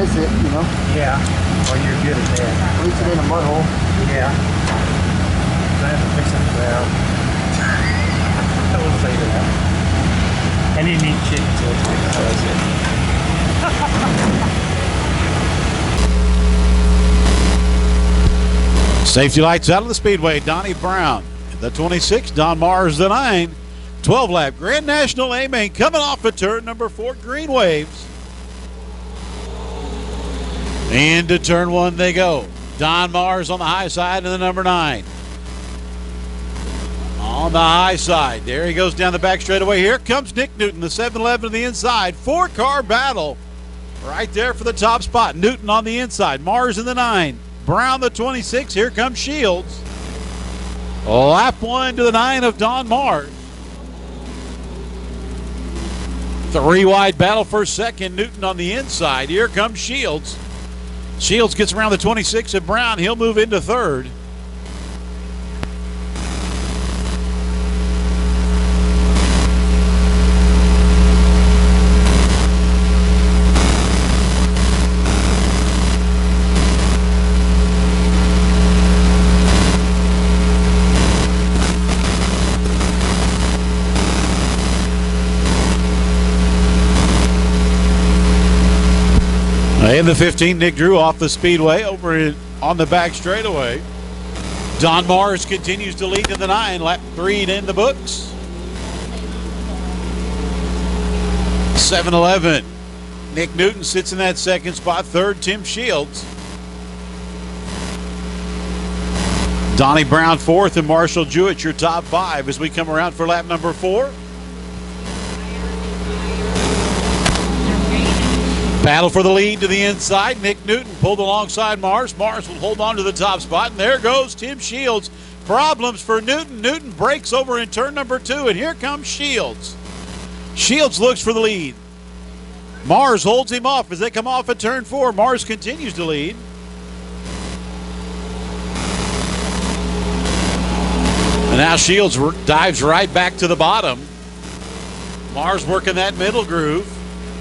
miss it, you know? Yeah. Well, you're good at that. At least it ain't a mud hole. Yeah. I have to fix it well. I will say that. I didn't eat chicken, so it's good. So that's it. Safety lights out of the speedway. Donnie Brown, the 26. Don Mars, the 9. 12-lap Grand National A-Main coming off of turn number 4, Green Waves. Into turn 1 they go. Don Mars on the high side and the number 9. On the high side. There he goes down the back straightaway. Here comes Nick Newton, the 7-11 on the inside. 4-car battle right there for the top spot. Newton on the inside. Mars in the 9. Brown the 26. Here comes Shields. Lap 1 to the 9 of Don Mars. 3-wide battle for second. Newton on the inside. Here comes Shields. Shields gets around the 26 of Brown. He'll move into third. In the 15, Nick Drew off the speedway over on the back straightaway. Don Mars continues to lead in the 9, lap 3 in the books. 7-11. Nick Newton sits in that second spot. Third, Tim Shields. Donnie Brown fourth and Marshall Jewett your top 5 as we come around for lap number 4. Battle for the lead to the inside. Nick Newton pulled alongside Mars. Mars will hold on to the top spot, and there goes Tim Shields. Problems for Newton. Newton breaks over in turn number 2, and here comes Shields. Shields looks for the lead. Mars holds him off as they come off at turn 4. Mars continues to lead. And now Shields dives right back to the bottom. Mars working that middle groove.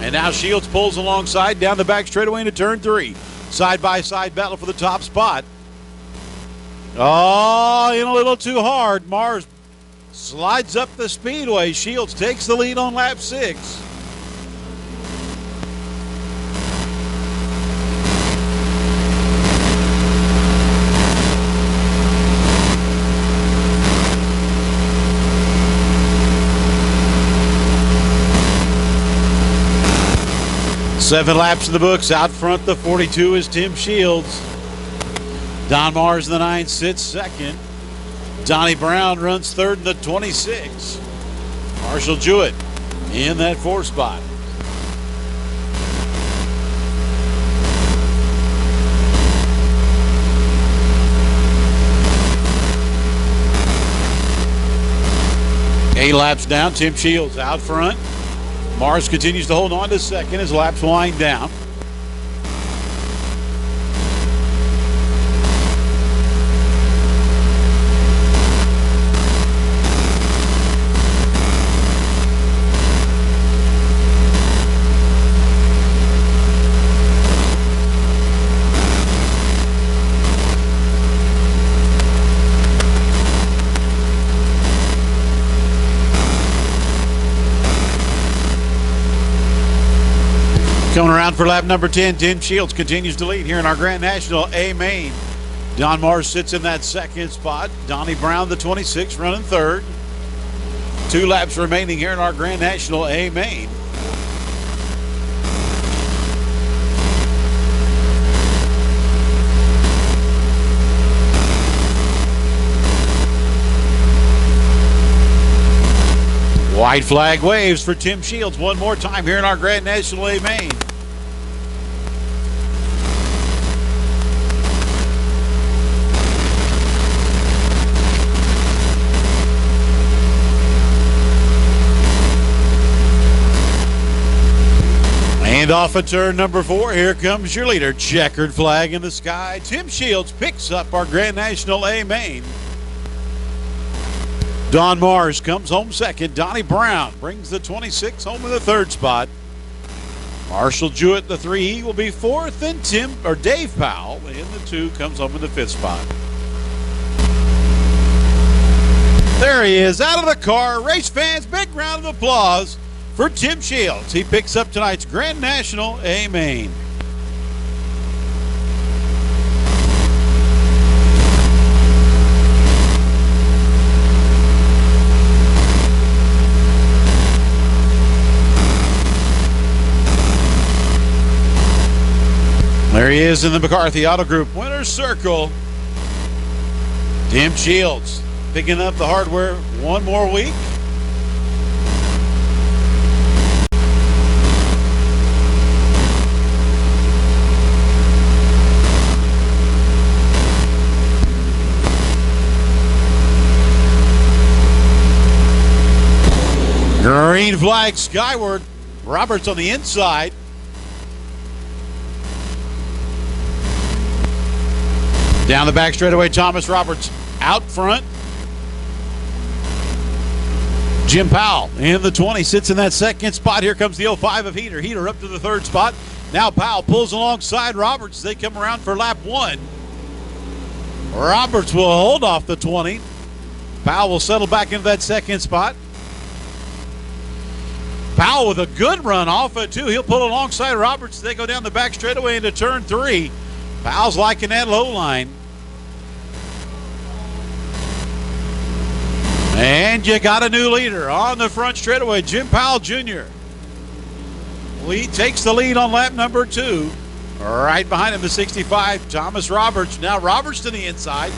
And now Shields pulls alongside down the back straightaway into turn 3. Side-by-side battle for the top spot. Oh, in a little too hard. Mars slides up the speedway. Shields takes the lead on lap 6. Seven laps in the books. Out front, the 42 is Tim Shields. Don Mars in the 9 sits second. Donnie Brown runs third in the 26. Marshall Jewett in that 4 spot. Eight laps down, Tim Shields out front. Mars continues to hold on to second as laps wind down. Coming around for lap number 10, Tim Shields continues to lead here in our Grand National A-Main. Don Mars sits in that second spot. Donnie Brown, the 26, running third. 2 laps remaining here in our Grand National A-Main. White flag waves for Tim Shields one more time here in our Grand National A-Main. And off of turn number 4, here comes your leader. Checkered flag in the sky. Tim Shields picks up our Grand National A-Main. Don Mars comes home second. Donnie Brown brings the 26 home in the 3rd spot. Marshall Jewett, the 3, he will be 4th, and Dave Powell in the 2 comes home in the 5th spot. There he is, out of the car. Race fans, big round of applause for Tim Shields. He picks up tonight's Grand National A main. There he is in the McCarthy Auto Group winner's circle. Tim Shields picking up the hardware one more week. Green flag skyward. Roberts on the inside. Down the back straightaway, Thomas Roberts out front. Jim Powell in the 20 sits in that second spot. Here comes the 05 of Heater. Heater up to the 3rd spot. Now Powell pulls alongside Roberts. They come around for lap 1. Roberts will hold off the 20. Powell will settle back into that 2nd spot. Powell with a good run off it, too. He'll pull alongside Roberts. They go down the back straightaway into turn 3. Powell's liking that low line. And you got a new leader on the front straightaway, Jim Powell Jr. He takes the lead on lap number 2. Right behind him, the 65, Thomas Roberts. Now Roberts to the inside.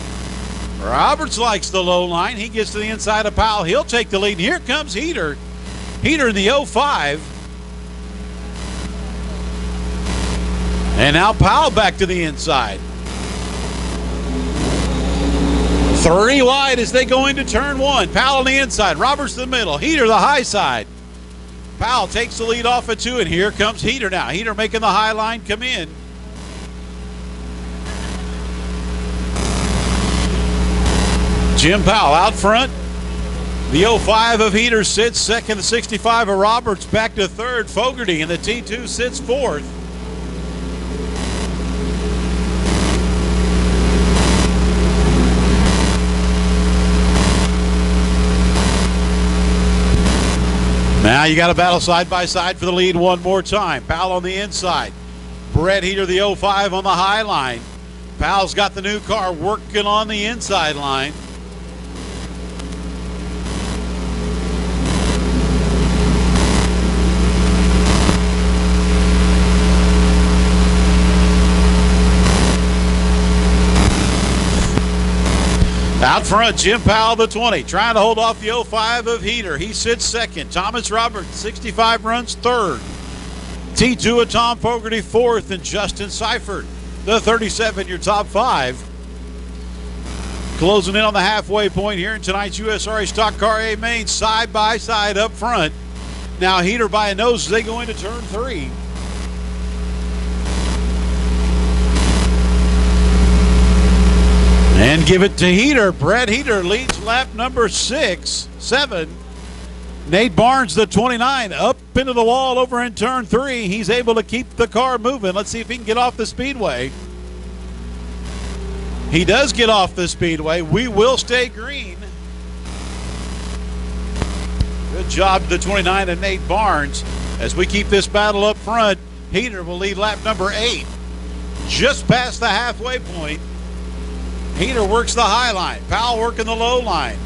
Roberts likes the low line. He gets to the inside of Powell. He'll take the lead. And here comes Heater. Heater in the 05. And now Powell back to the inside. 3 wide as they go into turn 1. Powell on the inside. Roberts in the middle. Heater the high side. Powell takes the lead off at 2, and here comes Heater now. Heater making the high line come in. Jim Powell out front. The 05 of Heater sits second. The 65 of Roberts back to 3rd. Fogarty in the T2 sits 4th. Now you got to battle side by side for the lead one more time. Powell on the inside. Brett Heater, the 05 on the high line. Powell's got the new car working on the inside line. Out front, Jim Powell, the 20, trying to hold off the 05 of Heater. He sits 2nd. Thomas Roberts, 65, runs 3rd. T2 of Tom Fogarty, 4th, and Justin Seifert, the 37, your top 5. Closing in on the halfway point here in tonight's USRA Stock Car A main, side by side up front. Now Heater by a nose as they go into turn 3. And give it to Heater. Brett Heater leads lap number 7. Nate Barnes, the 29, up into the wall over in turn 3. He's able to keep the car moving. Let's see if he can get off the speedway. He does get off the speedway. We will stay green. Good job to the 29 and Nate Barnes. As we keep this battle up front, Heater will lead lap number 8. Just past the halfway point. Heater works the high line. Powell working the low line.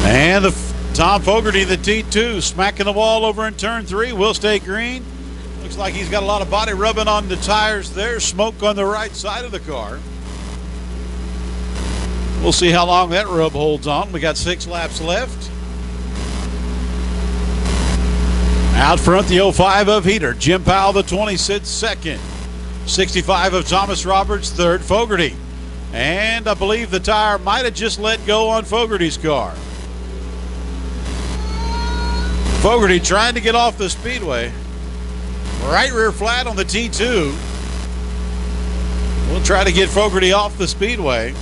And Tom Fogarty, the T2, smacking the wall over in turn 3. Will stay green. Looks like he's got a lot of body rubbing on the tires there. Smoke on the right side of the car. We'll see how long that rub holds on. We got 6 laps left. Out front, the 05 of Heater. Jim Powell, the 20, sits 2nd. 65 of Thomas Roberts, 3rd. Fogarty. And I believe the tire might have just let go on Fogarty's car. Fogarty trying to get off the speedway. Right rear flat on the T2. We'll try to get Fogarty off the speedway.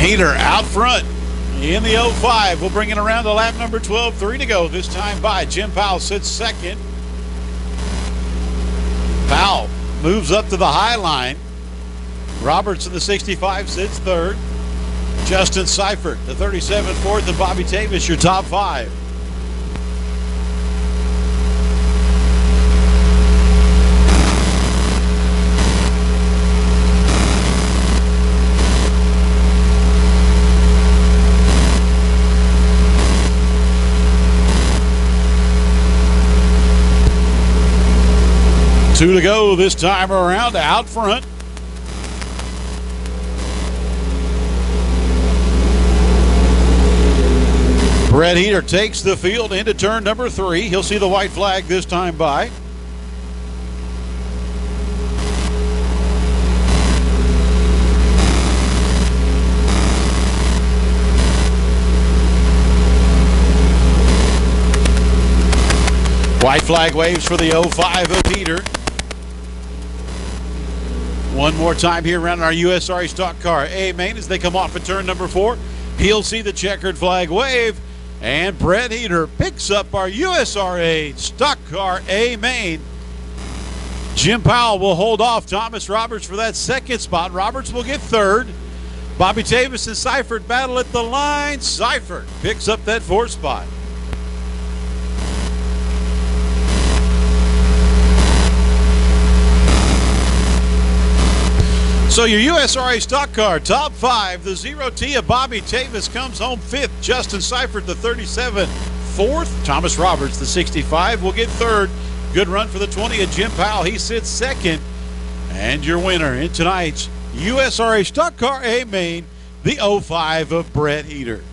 Heater out front in the 05. We'll bring it around to lap number 12. 3 to go this time by. Jim Powell sits second. Powell moves up to the high line. Roberts in the 65 sits third. Justin Seifert, the 37 fourth, and Bobby Tavis, your top 5. Two to go this time around out front. Brett Heater takes the field into turn number 3. He'll see the white flag this time by. White flag waves for the 05 of Heater. One more time here around our USRA Stock Car A main as they come off at turn number 4. He'll see the checkered flag wave, and Brett Heater picks up our USRA Stock Car A main. Jim Powell will hold off Thomas Roberts for that second spot. Roberts will get third. Bobby Tavis and Seifert battle at the line. Seifert picks up that 4th spot. So your USRA Stock Car top 5, the 0T of Bobby Tavis comes home 5th. Justin Seifert, the 37, 4th. Thomas Roberts, the 65, will get 3rd. Good run for the 20 of Jim Powell. He sits 2nd. And your winner in tonight's USRA Stock Car A main, the 05 of Brett Heater.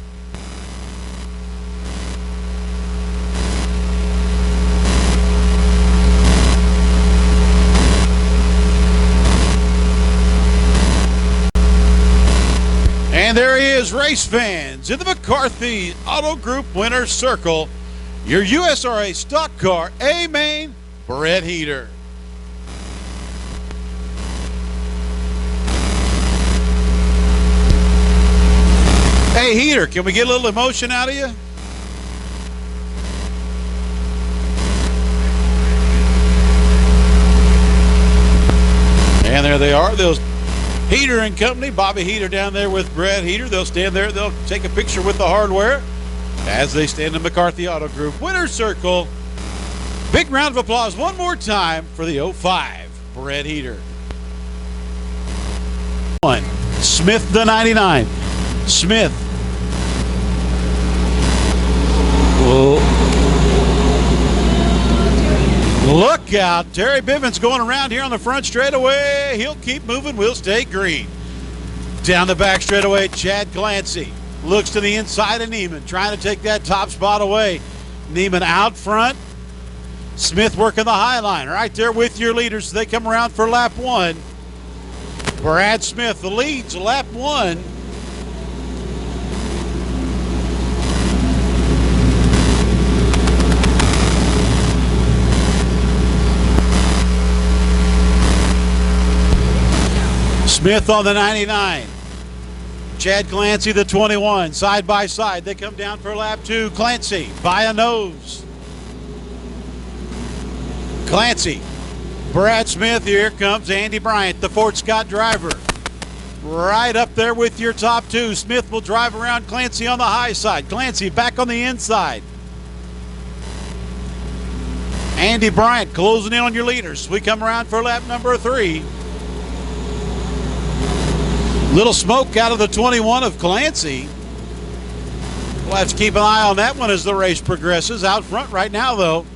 And there he is, race fans, in the McCarthy Auto Group winner's circle. Your USRA Stock Car A main, Brett Heater. Hey, Heater, can we get a little emotion out of you? And there they are, those Heater and company, Bobby Heater down there with Brett Heater. They'll stand there. They'll take a picture with the hardware as they stand in McCarthy Auto Group winner's circle. Big round of applause one more time for the 05 Brett Heater. Smith, the 99. Smith. Whoa. Look out. Terry Bivens going around here on the front straightaway. He'll keep moving. We'll stay green. Down the back straightaway, Chad Clancy looks to the inside of Neiman, trying to take that top spot away. Neiman out front. Smith working the high line right there with your leaders. They come around for lap 1. Brad Smith leads lap 1. Smith on the 99. Chad Clancy, the 21, side by side. They come down for lap 2. Clancy by a nose. Clancy. Brad Smith. Here comes Andy Bryant, the Fort Scott driver. Right up there with your top 2. Smith will drive around Clancy on the high side. Clancy back on the inside. Andy Bryant closing in on your leaders. We come around for lap number 3. Little smoke out of the 21 of Clancy. We'll have to keep an eye on that one as the race progresses. Out front right now, though.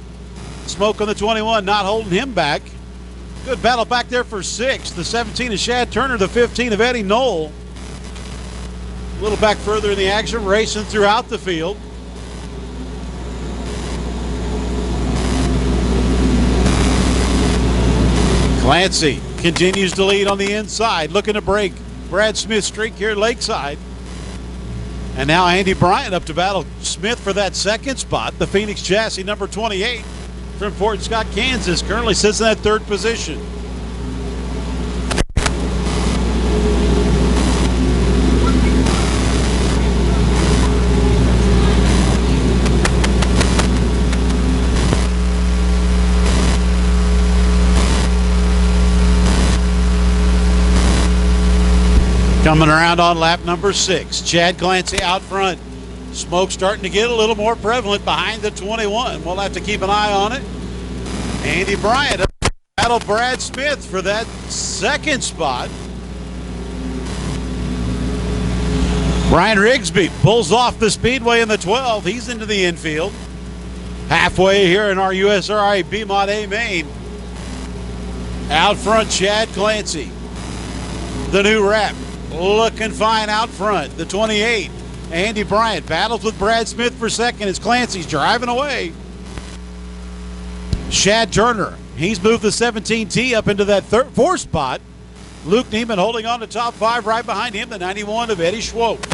Smoke on the 21, not holding him back. Good battle back there for 6th. The 17 of Shad Turner, the 15 of Eddie Knoll. A little back further in the action, racing throughout the field. Clancy continues to lead on the inside, looking to break Brad Smith's streak here at Lakeside. And now Andy Bryant up to battle Smith for that second spot. The Phoenix chassis, number 28 from Fort Scott, Kansas, currently sits in that third position. Coming around on lap number 6, Chad Clancy out front. Smoke starting to get a little more prevalent behind the 21. We'll have to keep an eye on it. Andy Bryant battle Brad Smith for that second spot. Brian Rigsby pulls off the speedway in the 12. He's into the infield. Halfway here in our USRI B-Mod A main. Out front, Chad Clancy. The new wrap. Looking fine out front. The 28, Andy Bryant, battles with Brad Smith for second as Clancy's driving away. Shad Turner, he's moved the 17T up into that fourth spot. Luke Neiman holding on to top 5 right behind him, the 91 of Eddie Schwope.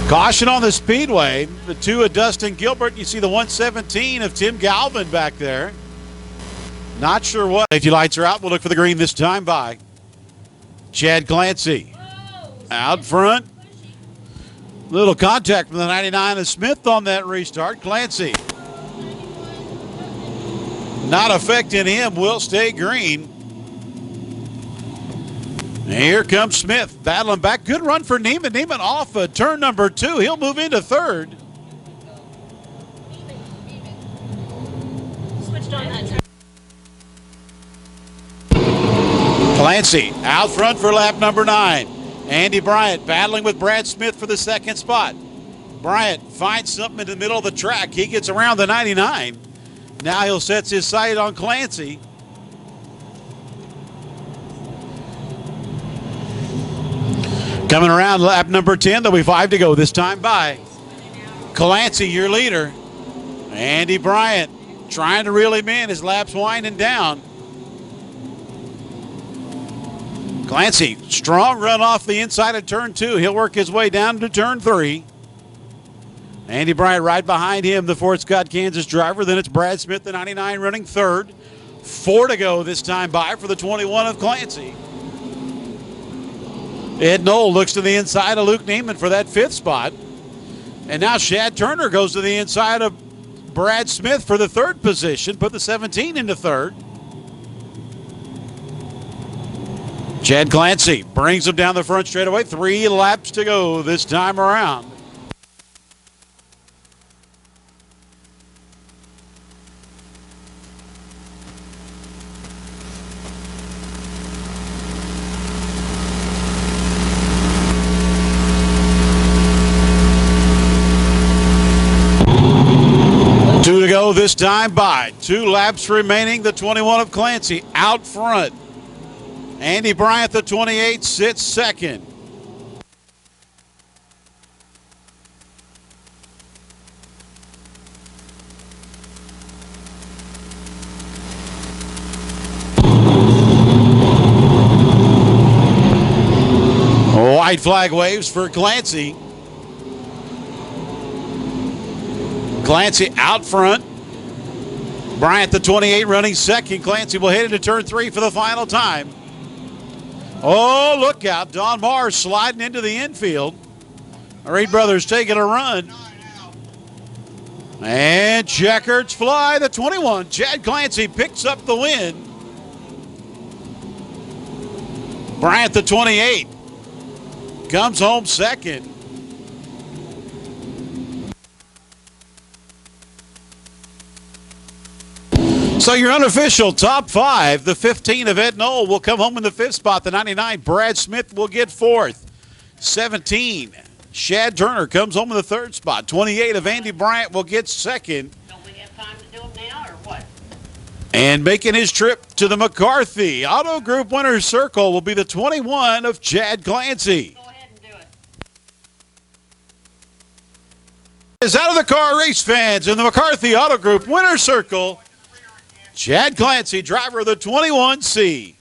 Caution on the speedway. The 2 of Dustin Gilbert. You see the 117 of Tim Galvin back there. Not sure what. Safety lights are out. We'll look for the green this time by Chad Clancy. Out front. Little contact from the 99 of Smith on that restart. Clancy. Not affecting him. Will stay green. Here comes Smith battling back. Good run for Neiman. Neiman off of turn number 2. He'll move into third. Switched on that turn. Clancy out front for lap number 9. Andy Bryant battling with Brad Smith for the second spot. Bryant finds something in the middle of the track. He gets around the 99. Now he'll set his sight on Clancy. Coming around lap number 10, there'll be 5 to go this time by Clancy, your leader. Andy Bryant trying to reel him in. His lap's winding down. Clancy, strong run off the inside of turn 2. He'll work his way down to turn 3. Andy Bryant right behind him, the Fort Scott, Kansas driver. Then it's Brad Smith, the 99, running third. 4 to go this time by for the 21 of Clancy. Ed Knoll looks to the inside of Luke Neiman for that 5th spot. And now Shad Turner goes to the inside of Brad Smith for the 3rd position. Put the 17 into 3rd. Chad Clancy brings him down the front straightaway. 3 laps to go this time around. This time by 2 laps remaining. The 21 of Clancy out front. Andy Bryant, the 28, sits second. White flag waves for Clancy. Clancy out front. Bryant, the 28, running second. Clancy will hit into turn 3 for the final time. Oh, look out. Don Mars sliding into the infield. The Reed brothers taking a run. And checkers fly. The 21, Chad Clancy, picks up the win. Bryant, the 28, comes home second. So your unofficial top 5, the 15 of Ed Knoll will come home in the 5th spot. The 99, Brad Smith, will get 4th. 17, Shad Turner comes home in the third spot. 28 of Andy Bryant will get second. Don't we have time to do them now, or what? And making his trip to the McCarthy Auto Group winner's circle will be the 21 of Chad Clancy. Go ahead and do it. Is out of the car, race fans, in the McCarthy Auto Group winner's circle, Chad Clancy, driver of the 21C.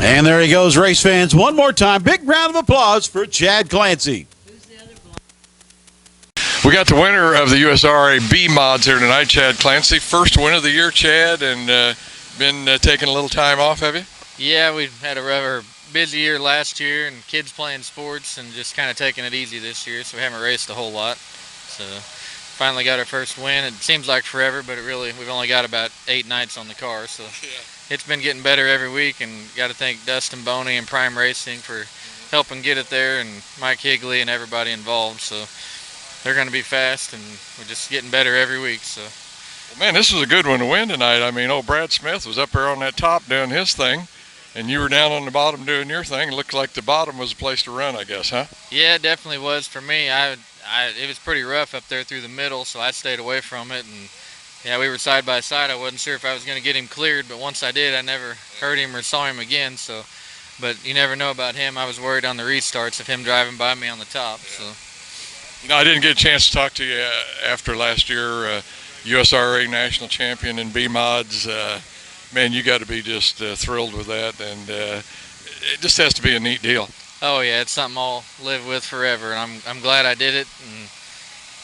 And there he goes, race fans. One more time. Big round of applause for Chad Clancy. We got the winner of the USRA B mods here tonight, Chad Clancy. First win of the year, Chad, and been taking a little time off, have you? Yeah, we had a rather busy year last year and kids playing sports and just kind of taking it easy this year, so we haven't raced a whole lot. So finally got our first win. It seems like forever, but we've only got about 8 nights on the car, so it's been getting better every week, and got to thank Dustin Boney and Prime Racing for helping get it there, and Mike Higley and everybody involved. So they're going to be fast, and we're just getting better every week. So, well, man, this was a good one to win tonight. I mean, old Brad Smith was up there on that top doing his thing, and you were down on the bottom doing your thing. It looked like the bottom was a place to run, I guess, huh? Yeah, it definitely was for me. It was pretty rough up there through the middle, so I stayed away from it. And yeah, we were side by side. I wasn't sure if I was going to get him cleared, but once I did, I never heard him or saw him again. So, but you never know about him. I was worried on the restarts of him driving by me on the top. So, you know, I didn't get a chance to talk to you after last year, USRA national champion in B mods. Man, you got to be just thrilled with that, and it just has to be a neat deal. oh yeah, it's something I'll live with forever, and I'm glad I did it, and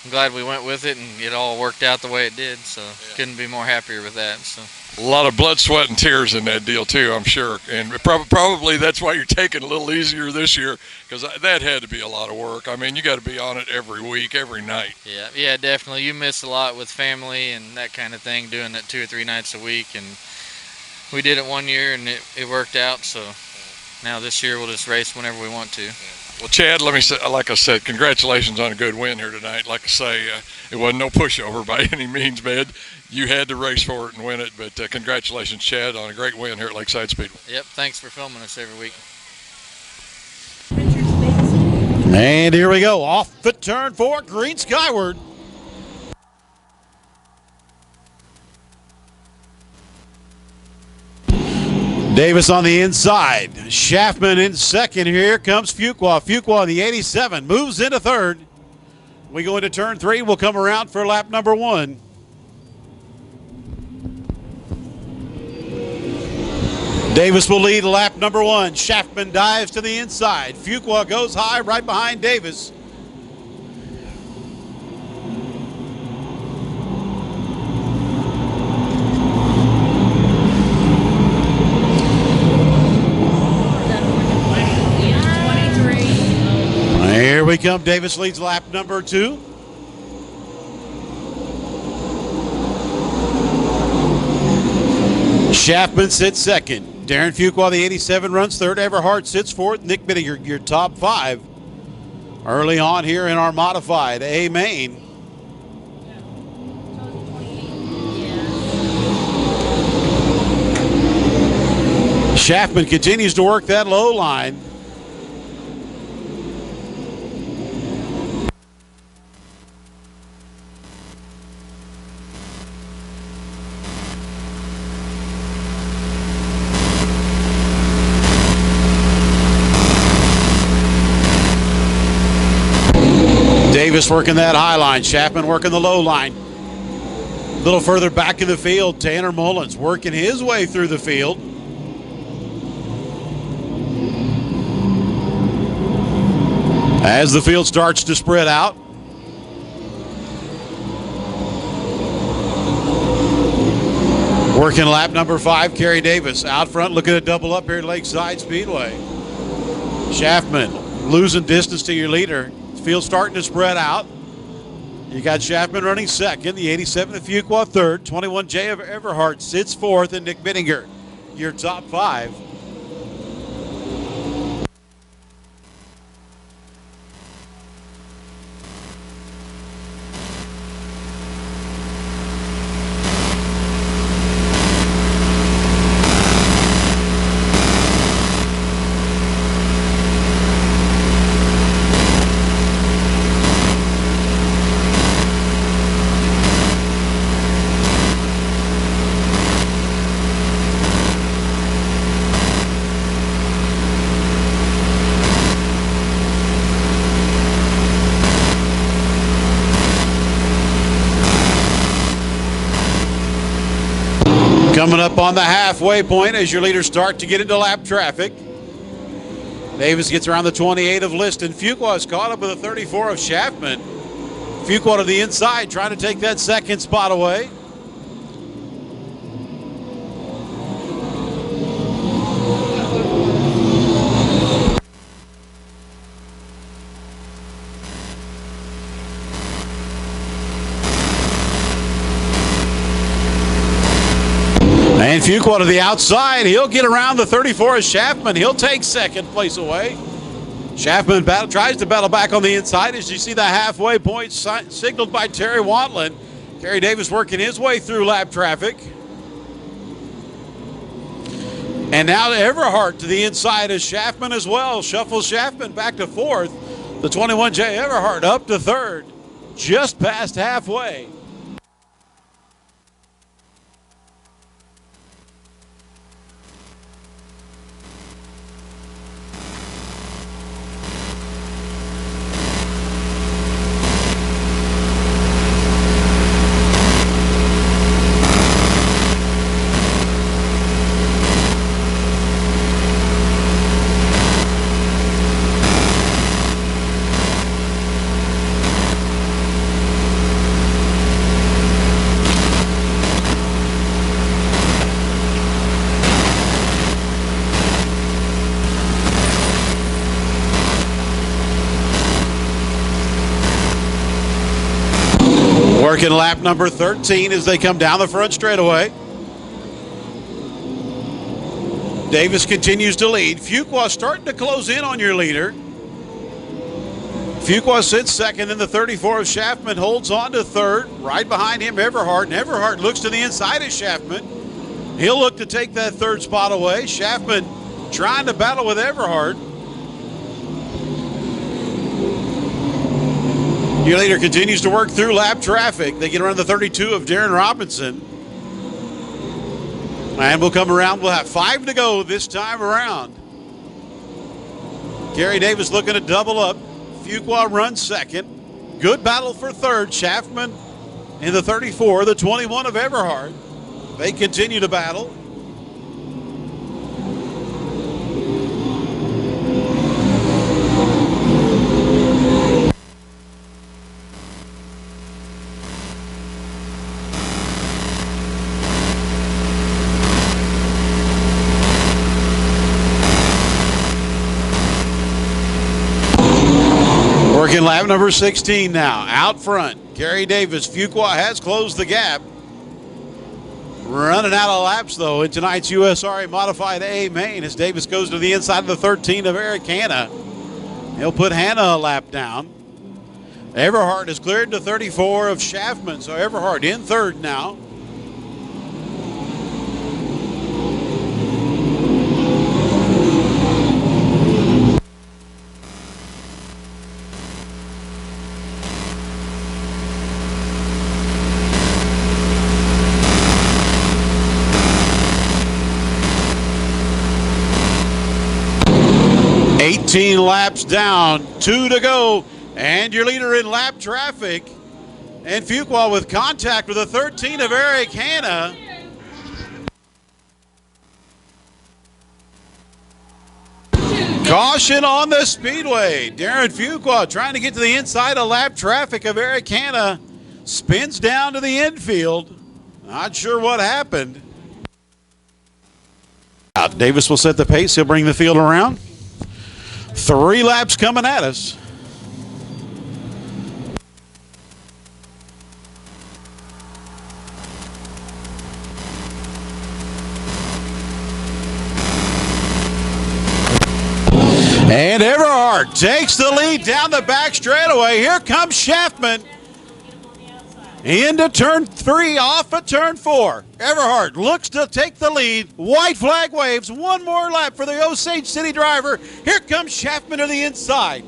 I'm glad we went with it, and it all worked out the way it did. So couldn't be more happier with that. So a lot of blood, sweat, and tears in that deal too, I'm sure, and probably that's why you're taking it a little easier this year, because that had to be a lot of work. I mean, you got to be on it every week, every night. Yeah, definitely. You miss a lot with family and that kind of thing, doing it 2 or 3 nights a week, and we did it one year and it worked out. So now this year we'll just race whenever we want to. Well, Chad, let me say, like I said, congratulations on a good win here tonight. Like I say, it wasn't no pushover by any means, man. You had to race for it and win it, but congratulations, Chad, on a great win here at Lakeside Speedway. Yep, thanks for filming us every week. And here we go, off the turn 4, green skyward. Davis on the inside. Schaffman in second. Here comes Fuqua. Fuqua, the 87, moves into third. We go into turn 3. We'll come around for lap number 1. Davis will lead lap number 1. Schaffman dives to the inside. Fuqua goes high right behind Davis. Here we come. Davis leads lap number 2. Schaffman sits second. Darren Fuqua, the 87, runs third. Everhart sits fourth. Nick Bittinger, your top 5. Early on here in our modified A main. Schaffman continues to work that low line. Davis working that high line. Schaffman working the low line. A little further back in the field, Tanner Mullins working his way through the field. As the field starts to spread out. Working lap number 5, Kerry Davis out front, looking to double up here at Lakeside Speedway. Schaffman losing distance to your leader. Field starting to spread out. You got Schaffman running second, the 87 of Fuqua third, 21 J of Everhart sits fourth, and Nick Bittinger, your top five. Coming up on the halfway point as your leaders start to get into lap traffic. Davis gets around the 28 of Liston. Fuqua is caught up with a 34 of Schaffman. Fuqua to the inside trying to take that second spot away. And Fuqua to the outside. He'll get around the 34 of Schaffman. He'll take second place away. Schaffman tries to battle back on the inside as you see the halfway point signaled by Terry Wantland. Kerry Davis working his way through lap traffic. And now to Everhart to the inside of Schaffman as well. Shuffles Schaffman back to fourth. The 21 J Everhart up to third. Just past halfway. Working lap number 13 as they come down the front straightaway. Davis continues to lead. Fuqua starting to close in on your leader. Fuqua sits second, and the 34 of Schaffman holds on to third. Right behind him, Everhart. And Everhart looks to the inside of Schaffman. He'll look to take that third spot away. Schaffman trying to battle with Everhart. Your leader continues to work through lap traffic. They get around the 32 of Darren Robinson. And we'll come around. We'll have 5 to go this time around. Kerry Davis looking to double up. Fuqua runs second. Good battle for third. Schaffman in the 34, the 21 of Everhart. They continue to battle. Working lap number 16 now. Out front, Kerry Davis. Fuqua has closed the gap. Running out of laps, though, in tonight's USRA Modified A main as Davis goes to the inside of the 13 of Eric Hanna. He'll put Hanna a lap down. Everhart is cleared to 34 of Schaffman, so Everhart in third now. Laps down, 2 to go, and your leader in lap traffic. And Fuqua with contact with the 13 of Eric Hanna. Caution on the speedway. Darren Fuqua trying to get to the inside of lap traffic of Eric Hanna. Spins down to the infield. Not sure what happened. Davis will set the pace. He'll bring the field around. 3 laps coming at us. And Everhart takes the lead down the back straightaway. Here comes Schaffman into turn 3, off at turn 4. Everhart looks to take the lead. White flag waves. One more lap for the Osage City driver. Here comes Schaffman to the inside.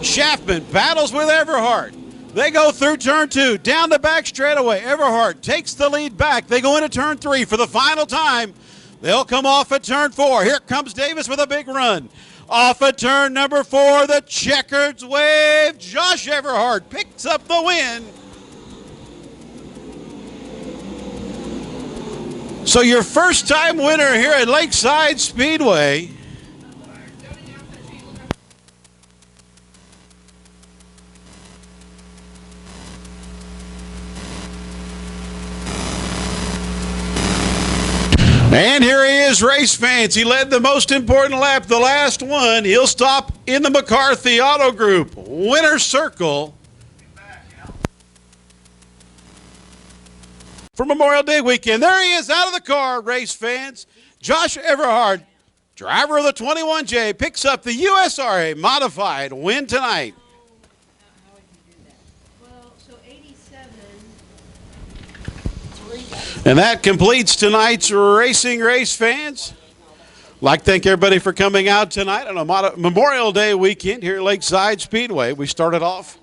Schaffman battles with Everhart. They go through turn 2, down the back straightaway. Everhart takes the lead back. They go into turn 3 for the final time. They'll come off at turn 4. Here comes Davis with a big run. Off at turn number 4, the checkered wave. Josh Everhart picks up the win. So your first time winner here at Lakeside Speedway. And here he is, race fans. He led the most important lap, the last one. He'll stop in the McCarthy Auto Group winner's circle for Memorial Day weekend. There he is out of the car, race fans. Josh Everhart, driver of the 21J, picks up the USRA modified win tonight. And that completes tonight's racing, race fans. I'd like to thank everybody for coming out tonight on a Memorial Day weekend here at Lakeside Speedway. We started off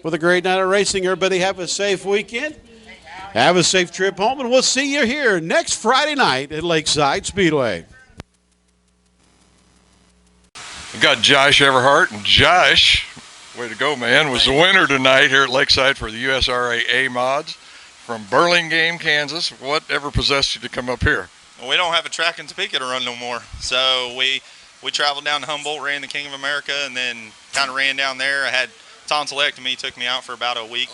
with a great night of racing. Everybody have a safe weekend. Have a safe trip home, and we'll see you here next Friday night at Lakeside Speedway. We got Josh Everhart, and Josh, way to go, man, was the winner tonight here at Lakeside for the USRA A mods from Burlingame, Kansas. Whatever possessed you to come up here? Well, we don't have a track in Topeka to run no more, so we traveled down to Humboldt, ran the King of America, and then kind of ran down there. I had tonsillectomy, took me out for about a week,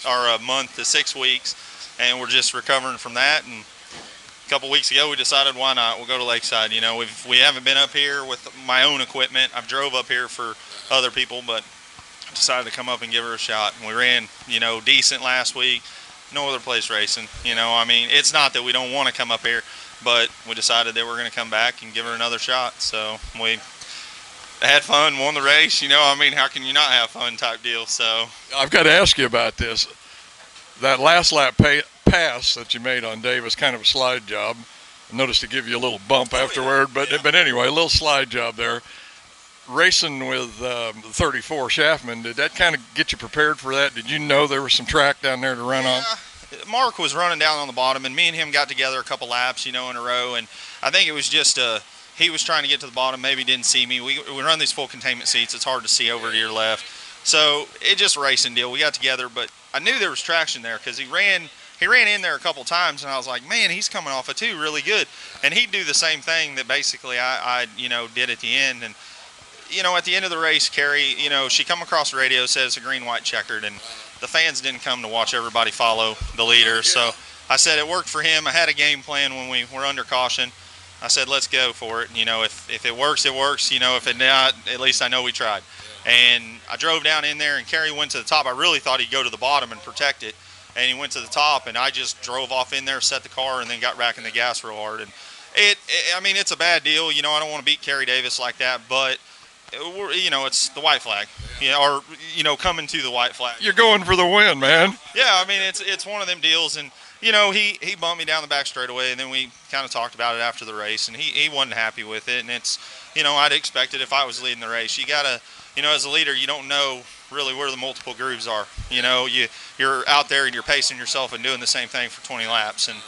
or a month to 6 weeks, and we're just recovering from that. And a couple weeks ago, we decided why not? We'll go to Lakeside. You know, we haven't been up here with my own equipment. I've drove up here for other people, but decided to come up and give her a shot. And we ran, you know, decent last week. No other place racing. You know, I mean, it's not that we don't want to come up here, but we decided that we're going to come back and give her another shot. So we had fun, won the race. You know, I mean, how can you not have fun type deal? So I've got to ask you about this. That last lap pass that you made on Dave was kind of a slide job. I noticed to give you a little bump afterward, but anyway, a little slide job there. Racing with 34 Schaffman, did that kind of get you prepared for that? Did you know there was some track down there to run on? Mark was running down on the bottom, and me and him got together a couple laps, you know, in a row, and I think it was just he was trying to get to the bottom, maybe didn't see me. We run these full containment seats. It's hard to see over to your left. So it just a racing deal. We got together, but I knew there was traction there because he ran in there a couple times, and I was like, man, he's coming off a 2 really good. And he'd do the same thing that basically I you know, did at the end. And you know, at the end of the race, Carrie, you know, she come across the radio, says a green, white, checkered, and the fans didn't come to watch everybody follow the leader. So I said it worked for him. I had a game plan when we were under caution. I said, let's go for it. You know, if it works, it works. You know, if it not, at least I know we tried. And I drove down in there, and Kerry went to the top. I really thought he'd go to the bottom and protect it, and he went to the top, and I just drove off in there, set the car, and then got back in the gas real hard. And I mean, it's a bad deal. You know, I don't want to beat Kerry Davis like that, but you know, it's the white flag, you know, or, you know, coming to the white flag. You're going for the win, man. Yeah, I mean, it's one of them deals, and, you know, he bumped me down the back straightaway, and then we kind of talked about it after the race, and he wasn't happy with it, and it's, you know, I'd expect it if I was leading the race. You got to, you know, as a leader, you don't know really where the multiple grooves are. You know, you're out there and you're pacing yourself and doing the same thing for 20 laps, and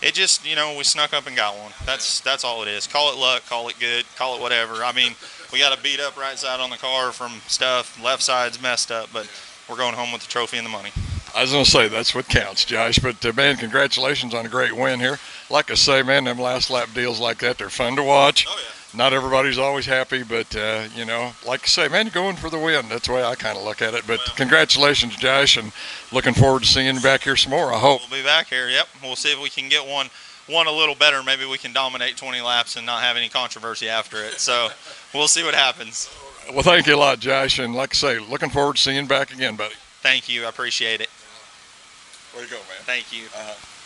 it just, you know, we snuck up and got one. That's all it is. Call it luck, call it good, call it whatever. I mean, we got a beat up right side on the car from stuff. Left side's messed up, but we're going home with the trophy and the money. I was going to say, that's what counts, Josh. But, man, congratulations on a great win here. Like I say, man, them last lap deals like that, they're fun to watch. Oh, yeah. Not everybody's always happy, but, you know, like I say, man, you're going for the win. That's the way I kind of look at it. But congratulations, Josh, and looking forward to seeing you back here some more, I hope. We'll be back here, yep. We'll see if we can get one a little better. Maybe we can dominate 20 laps and not have any controversy after it. So we'll see what happens. Well, thank you a lot, Josh. And like I say, looking forward to seeing you back again, buddy. Thank you. I appreciate it. Way to go, man. Thank you. Uh-huh.